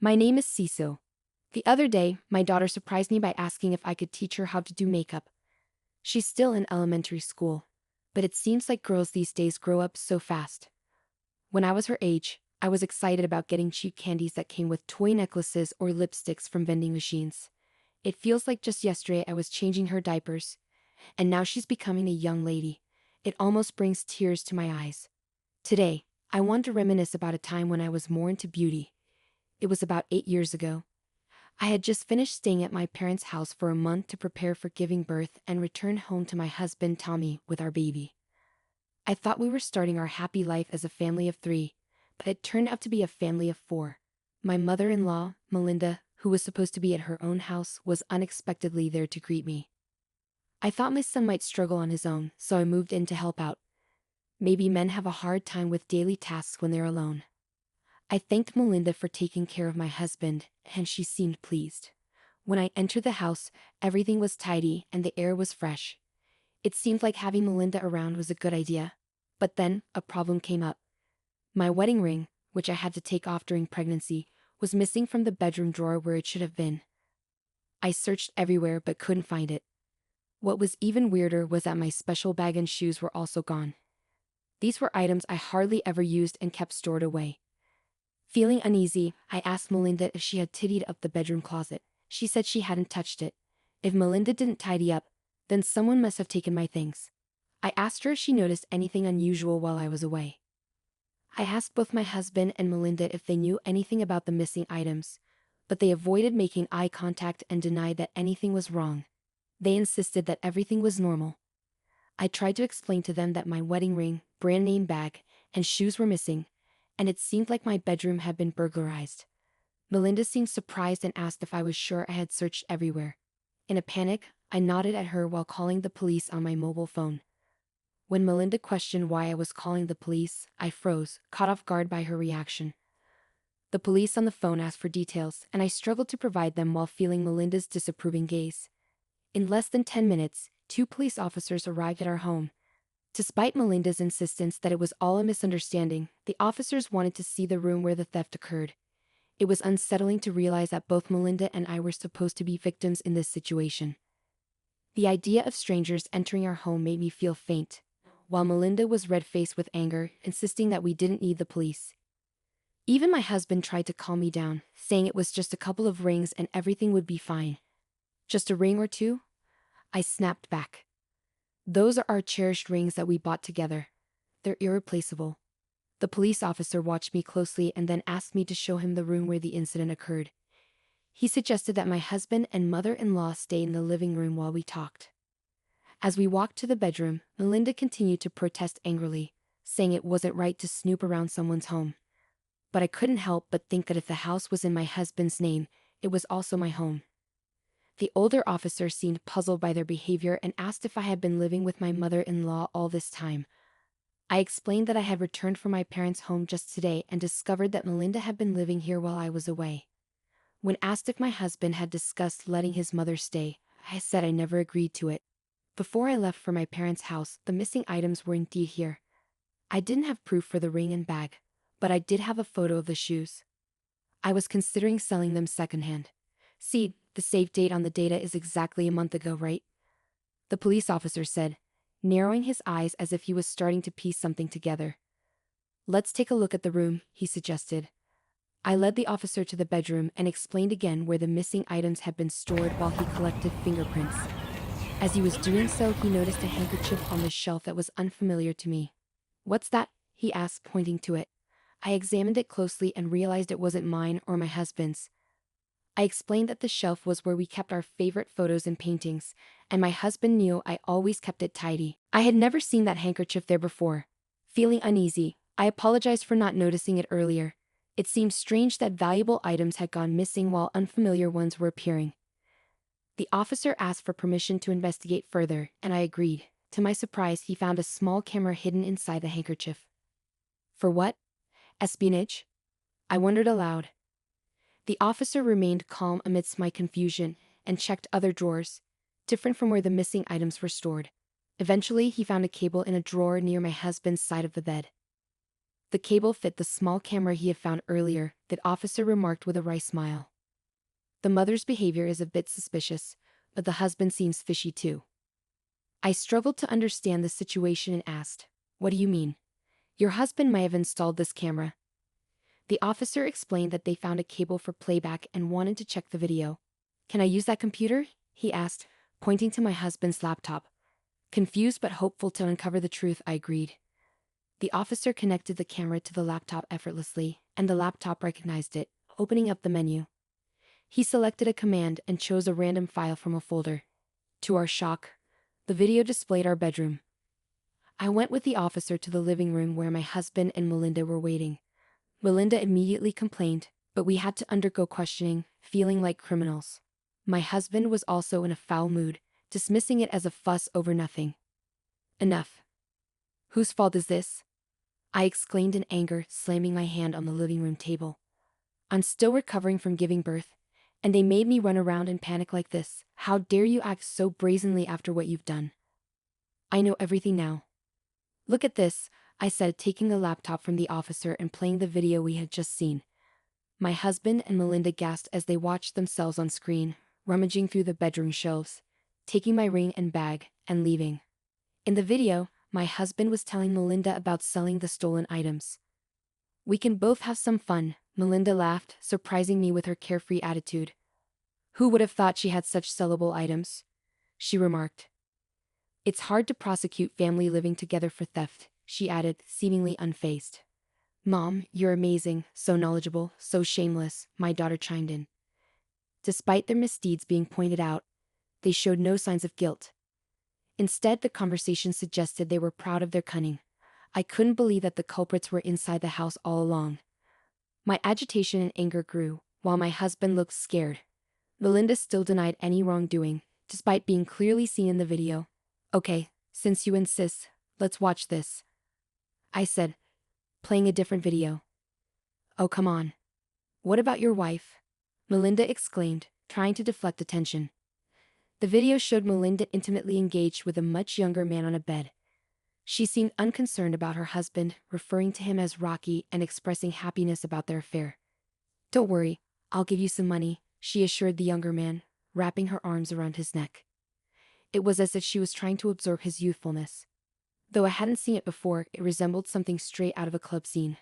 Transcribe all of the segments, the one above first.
My name is Cecil. The other day, my daughter surprised me by asking if I could teach her how to do makeup. She's still in elementary school, but it seems like girls these days grow up so fast. When I was her age, I was excited about getting cheap candies that came with toy necklaces or lipsticks from vending machines. It feels like just yesterday I was changing her diapers, and now she's becoming a young lady. It almost brings tears to my eyes. Today, I want to reminisce about a time when I was more into beauty. It was about 8 years ago. I had just finished staying at my parents' house for a month to prepare for giving birth and return home to my husband Tommy with our baby. I thought we were starting our happy life as a family of three, but it turned out to be a family of four. My mother-in-law, Melinda, who was supposed to be at her own house, was unexpectedly there to greet me. I thought my son might struggle on his own, so I moved in to help out. Maybe men have a hard time with daily tasks when they're alone. I thanked Melinda for taking care of my husband, and she seemed pleased. When I entered the house, everything was tidy and the air was fresh. It seemed like having Melinda around was a good idea. But then, a problem came up. My wedding ring, which I had to take off during pregnancy, was missing from the bedroom drawer where it should have been. I searched everywhere but couldn't find it. What was even weirder was that my special bag and shoes were also gone. These were items I hardly ever used and kept stored away. Feeling uneasy, I asked Melinda if she had tidied up the bedroom closet. She said she hadn't touched it. If Melinda didn't tidy up, then someone must have taken my things. I asked her if she noticed anything unusual while I was away. I asked both my husband and Melinda if they knew anything about the missing items, but they avoided making eye contact and denied that anything was wrong. They insisted that everything was normal. I tried to explain to them that my wedding ring, brand name bag, and shoes were missing, and it seemed like my bedroom had been burglarized. Melinda seemed surprised and asked if I was sure I had searched everywhere. In a panic, I nodded at her while calling the police on my mobile phone. When Melinda questioned why I was calling the police, I froze, caught off guard by her reaction. The police on the phone asked for details, and I struggled to provide them while feeling Melinda's disapproving gaze. In less than 10 minutes, 2 police officers arrived at our home. Despite Melinda's insistence that it was all a misunderstanding, the officers wanted to see the room where the theft occurred. It was unsettling to realize that both Melinda and I were supposed to be victims in this situation. The idea of strangers entering our home made me feel faint, while Melinda was red-faced with anger, insisting that we didn't need the police. Even my husband tried to calm me down, saying it was just a couple of rings and everything would be fine. Just a ring or two? I snapped back. Those are our cherished rings that we bought together. They're irreplaceable. The police officer watched me closely and then asked me to show him the room where the incident occurred. He suggested that my husband and mother-in-law stay in the living room while we talked. As we walked to the bedroom, Melinda continued to protest angrily, saying it wasn't right to snoop around someone's home. But I couldn't help but think that if the house was in my husband's name, it was also my home. The older officer seemed puzzled by their behavior and asked if I had been living with my mother-in-law all this time. I explained that I had returned from my parents' home just today and discovered that Melinda had been living here while I was away. When asked if my husband had discussed letting his mother stay, I said I never agreed to it. Before I left for my parents' house, the missing items were indeed here. I didn't have proof for the ring and bag, but I did have a photo of the shoes. I was considering selling them secondhand. See, the save date on the data is exactly a month ago, right? The police officer said, narrowing his eyes as if he was starting to piece something together. Let's take a look at the room, he suggested. I led the officer to the bedroom and explained again where the missing items had been stored while he collected fingerprints. As he was doing so, he noticed a handkerchief on the shelf that was unfamiliar to me. What's that? He asked, pointing to it. I examined it closely and realized it wasn't mine or my husband's. I explained that the shelf was where we kept our favorite photos and paintings, and my husband knew I always kept it tidy. I had never seen that handkerchief there before. Feeling uneasy, I apologized for not noticing it earlier. It seemed strange that valuable items had gone missing while unfamiliar ones were appearing. The officer asked for permission to investigate further, and I agreed. To my surprise, he found a small camera hidden inside the handkerchief. For what? Espionage? I wondered aloud. The officer remained calm amidst my confusion and checked other drawers, different from where the missing items were stored. Eventually, he found a cable in a drawer near my husband's side of the bed. The cable fit the small camera he had found earlier, the officer remarked with a wry smile. The mother's behavior is a bit suspicious, but the husband seems fishy too. I struggled to understand the situation and asked, "What do you mean? Your husband might have installed this camera." The officer explained that they found a cable for playback and wanted to check the video. "Can I use that computer?" he asked, pointing to my husband's laptop. Confused but hopeful to uncover the truth, I agreed. The officer connected the camera to the laptop effortlessly, and the laptop recognized it, opening up the menu. He selected a command and chose a random file from a folder. To our shock, the video displayed our bedroom. I went with the officer to the living room where my husband and Melinda were waiting. Melinda immediately complained, but we had to undergo questioning, feeling like criminals. My husband was also in a foul mood, dismissing it as a fuss over nothing. "Enough. Whose fault is this?" I exclaimed in anger, slamming my hand on the living room table. "I'm still recovering from giving birth, and they made me run around and panic like this. How dare you act so brazenly after what you've done?" "I know everything now. Look at this," I said, taking the laptop from the officer and playing the video we had just seen. My husband and Melinda gasped as they watched themselves on screen, rummaging through the bedroom shelves, taking my ring and bag, and leaving. In the video, my husband was telling Melinda about selling the stolen items. "We can both have some fun," Melinda laughed, surprising me with her carefree attitude. "Who would have thought she had such sellable items?" she remarked. "It's hard to prosecute family living together for theft," she added, seemingly unfazed. "Mom, you're amazing, so knowledgeable, so shameless," my daughter chimed in. Despite their misdeeds being pointed out, they showed no signs of guilt. Instead, the conversation suggested they were proud of their cunning. I couldn't believe that the culprits were inside the house all along. My agitation and anger grew, while my husband looked scared. Melinda still denied any wrongdoing, despite being clearly seen in the video. "Okay, since you insist, let's watch this," I said, playing a different video. "Oh, come on. What about your wife?" Melinda exclaimed, trying to deflect attention. The video showed Melinda intimately engaged with a much younger man on a bed. She seemed unconcerned about her husband, referring to him as Rocky and expressing happiness about their affair. "Don't worry, I'll give you some money," she assured the younger man, wrapping her arms around his neck. It was as if she was trying to absorb his youthfulness. Though I hadn't seen it before, it resembled something straight out of a club scene.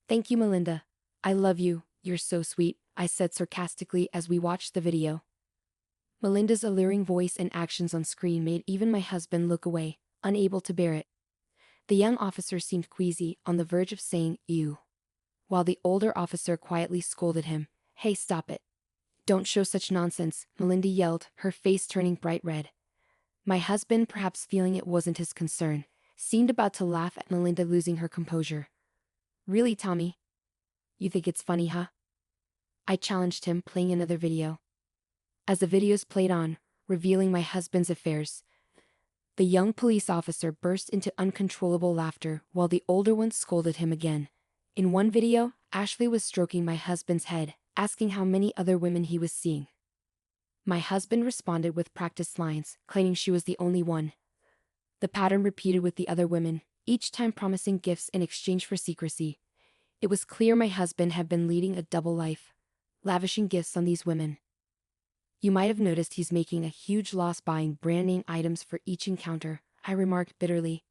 "Thank you, Melinda. I love you, you're so sweet," I said sarcastically as we watched the video. Melinda's alluring voice and actions on screen made even my husband look away, unable to bear it. The young officer seemed queasy, on the verge of saying, "Ew," while the older officer quietly scolded him. "Hey, stop it. Don't show such nonsense," Melinda yelled, her face turning bright red. My husband, perhaps feeling it wasn't his concern, seemed about to laugh at Melinda losing her composure. "Really, Tommy? You think it's funny, huh?" I challenged him, playing another video. As the videos played on, revealing my husband's affairs, the young police officer burst into uncontrollable laughter while the older one scolded him again. In one video, Ashley was stroking my husband's head, asking how many other women he was seeing. My husband responded with practiced lines, claiming she was the only one. The pattern repeated with the other women, each time promising gifts in exchange for secrecy. It was clear my husband had been leading a double life, lavishing gifts on these women. "You might have noticed he's making a huge loss buying brand name items for each encounter," I remarked bitterly.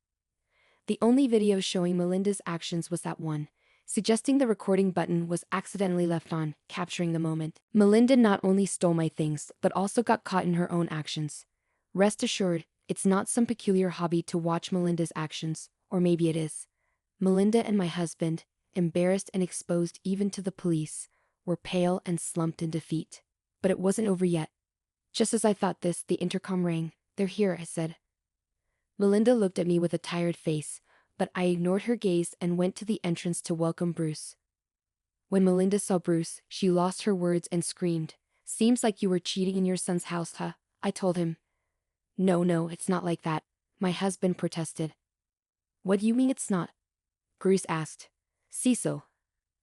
The only video showing Melinda's actions was that one, suggesting the recording button was accidentally left on, capturing the moment. Melinda not only stole my things, but also got caught in her own actions. Rest assured, it's not some peculiar hobby to watch Melinda's actions, or maybe it is. Melinda and my husband, embarrassed and exposed even to the police, were pale and slumped in defeat. But it wasn't over yet. Just as I thought this, the intercom rang. "They're here," I said. Melinda looked at me with a tired face, but I ignored her gaze and went to the entrance to welcome Bruce. When Melinda saw Bruce, she lost her words and screamed, "Seems like you were cheating in your son's house, huh?" I told him. No, it's not like that," my husband protested. "What do you mean it's not?" Bruce asked. "Cecil,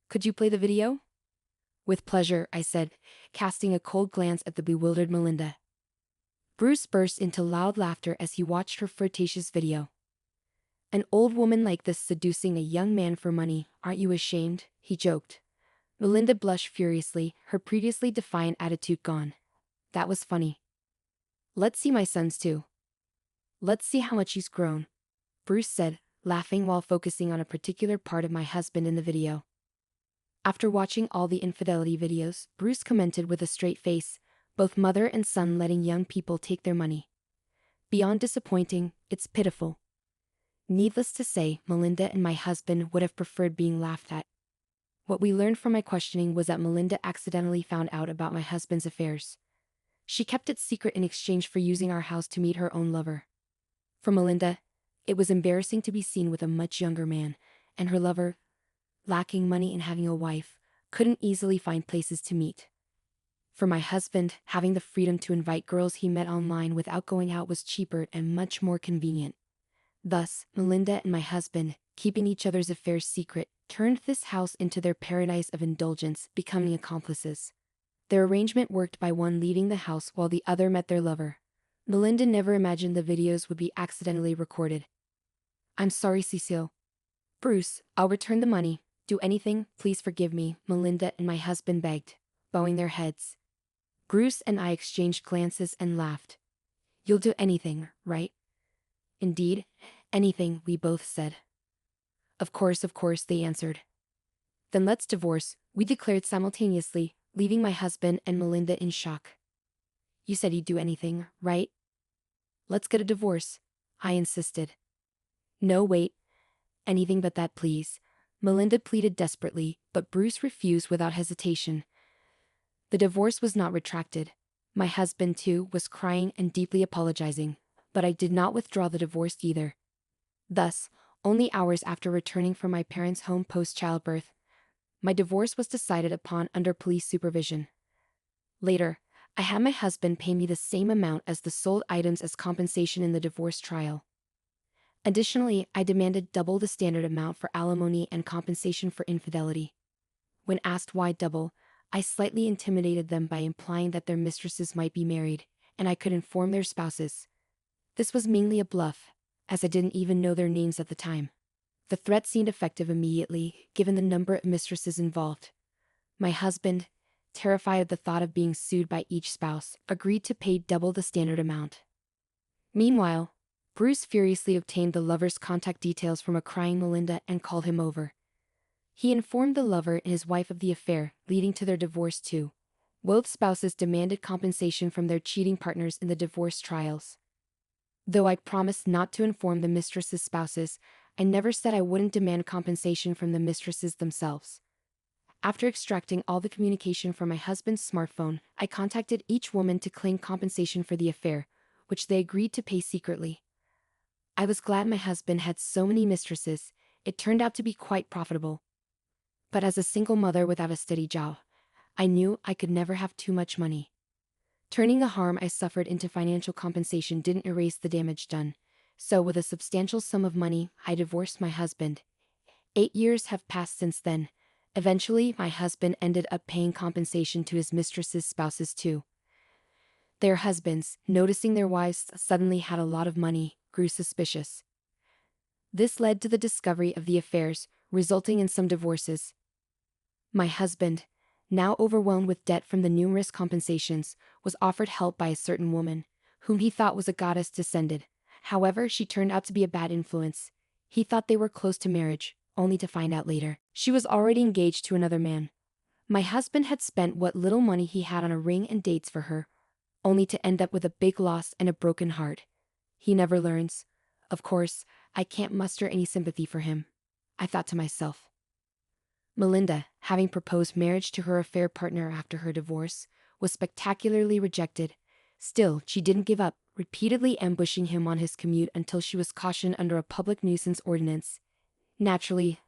could you play the video?" "With pleasure," I said, casting a cold glance at the bewildered Melinda. Bruce burst into loud laughter as he watched her flirtatious video. An old woman like this seducing a young man for money, aren't you ashamed? He joked. Melinda blushed furiously, her previously defiant attitude gone. That was funny. Let's see my sons too. Let's see how much he's grown, Bruce said, laughing while focusing on a particular part of my husband in the video. After watching all the infidelity videos, Bruce commented with a straight face, both mother and son letting young people take their money. Beyond disappointing, it's pitiful. Needless to say, Melinda and my husband would have preferred being laughed at. What we learned from my questioning was that Melinda accidentally found out about my husband's affairs. She kept it secret in exchange for using our house to meet her own lover. For Melinda, it was embarrassing to be seen with a much younger man, and her lover, lacking money and having a wife, couldn't easily find places to meet. For my husband, having the freedom to invite girls he met online without going out was cheaper and much more convenient. Thus, Melinda and my husband, keeping each other's affairs secret, turned this house into their paradise of indulgence, becoming accomplices. Their arrangement worked by one leaving the house while the other met their lover. Melinda never imagined the videos would be accidentally recorded. I'm sorry, Cecile. Bruce, I'll return the money. Do anything, please forgive me, Melinda and my husband begged, bowing their heads. Bruce and I exchanged glances and laughed. You'll do anything, right? Indeed, anything, we both said. Of course, they answered. Then let's divorce, we declared simultaneously, leaving my husband and Melinda in shock. You said you'd do anything, right? Let's get a divorce, I insisted. No, wait. Anything but that, please, Melinda pleaded desperately, but Bruce refused without hesitation. The divorce was not retracted. My husband, too, was crying and deeply apologizing, but I did not withdraw the divorce either. Thus, only hours after returning from my parents' home post-childbirth, my divorce was decided upon under police supervision. Later, I had my husband pay me the same amount as the sold items as compensation in the divorce trial. Additionally, I demanded double the standard amount for alimony and compensation for infidelity. When asked why double, I slightly intimidated them by implying that their mistresses might be married, and I could inform their spouses. This was mainly a bluff, as I didn't even know their names at the time. The threat seemed effective immediately, given the number of mistresses involved. My husband, terrified at the thought of being sued by each spouse, agreed to pay double the standard amount. Meanwhile, Bruce furiously obtained the lover's contact details from a crying Melinda and called him over. He informed the lover and his wife of the affair, leading to their divorce too. Both spouses demanded compensation from their cheating partners in the divorce trials. Though I promised not to inform the mistress's spouses, I never said I wouldn't demand compensation from the mistresses themselves. After extracting all the communication from my husband's smartphone, I contacted each woman to claim compensation for the affair, which they agreed to pay secretly. I was glad my husband had so many mistresses. It turned out to be quite profitable. But as a single mother without a steady job, I knew I could never have too much money. Turning the harm I suffered into financial compensation didn't erase the damage done, so with a substantial sum of money, I divorced my husband. 8 years have passed since then. Eventually, my husband ended up paying compensation to his mistress's spouses too. Their husbands, noticing their wives suddenly had a lot of money, grew suspicious. This led to the discovery of the affairs, resulting in some divorces. My husband, now overwhelmed with debt from the numerous compensations, was offered help by a certain woman, whom he thought was a goddess descended. However, she turned out to be a bad influence. He thought they were close to marriage, only to find out later she was already engaged to another man. My husband had spent what little money he had on a ring and dates for her, only to end up with a big loss and a broken heart. He never learns. Of course, I can't muster any sympathy for him, I thought to myself. Melinda, having proposed marriage to her affair partner after her divorce, was spectacularly rejected. Still, she didn't give up, repeatedly ambushing him on his commute until she was cautioned under a public nuisance ordinance. Naturally,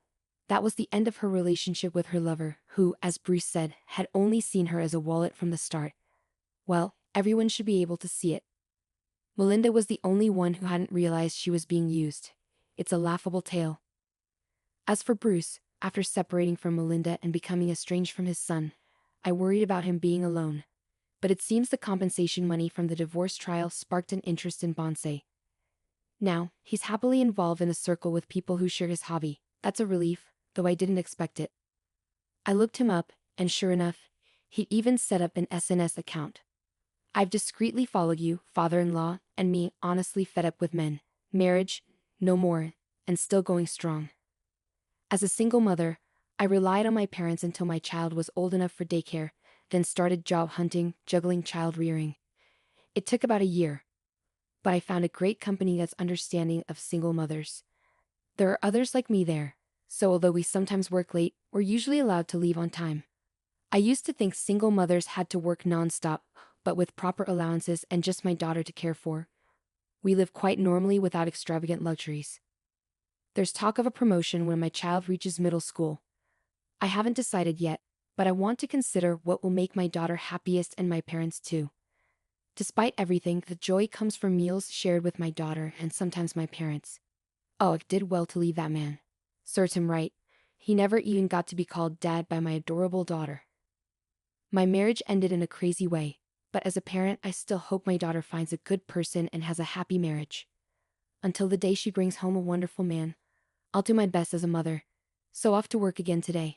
that was the end of her relationship with her lover, who, as Bruce said, had only seen her as a wallet from the start. Well, everyone should be able to see it. Melinda was the only one who hadn't realized she was being used. It's a laughable tale. As for Bruce, after separating from Melinda and becoming estranged from his son, I worried about him being alone. But it seems the compensation money from the divorce trial sparked an interest in bonsai. Now, he's happily involved in a circle with people who share his hobby. That's a relief, though I didn't expect it. I looked him up, and sure enough, he even set up an SNS account. I've discreetly followed you, father-in-law, and me, honestly fed up with men. Marriage, no more, and still going strong. As a single mother, I relied on my parents until my child was old enough for daycare, then started job hunting, juggling child rearing. It took about a year, but I found a great company that's understanding of single mothers. There are others like me there, so although we sometimes work late, we're usually allowed to leave on time. I used to think single mothers had to work nonstop, but with proper allowances and just my daughter to care for, we live quite normally without extravagant luxuries. There's talk of a promotion when my child reaches middle school. I haven't decided yet, but I want to consider what will make my daughter happiest and my parents too. Despite everything, the joy comes from meals shared with my daughter and sometimes my parents. Oh, I did well to leave that man. Serves him right. He never even got to be called dad by my adorable daughter. My marriage ended in a crazy way, but as a parent, I still hope my daughter finds a good person and has a happy marriage. Until the day she brings home a wonderful man, I'll do my best as a mother. So off to work again today.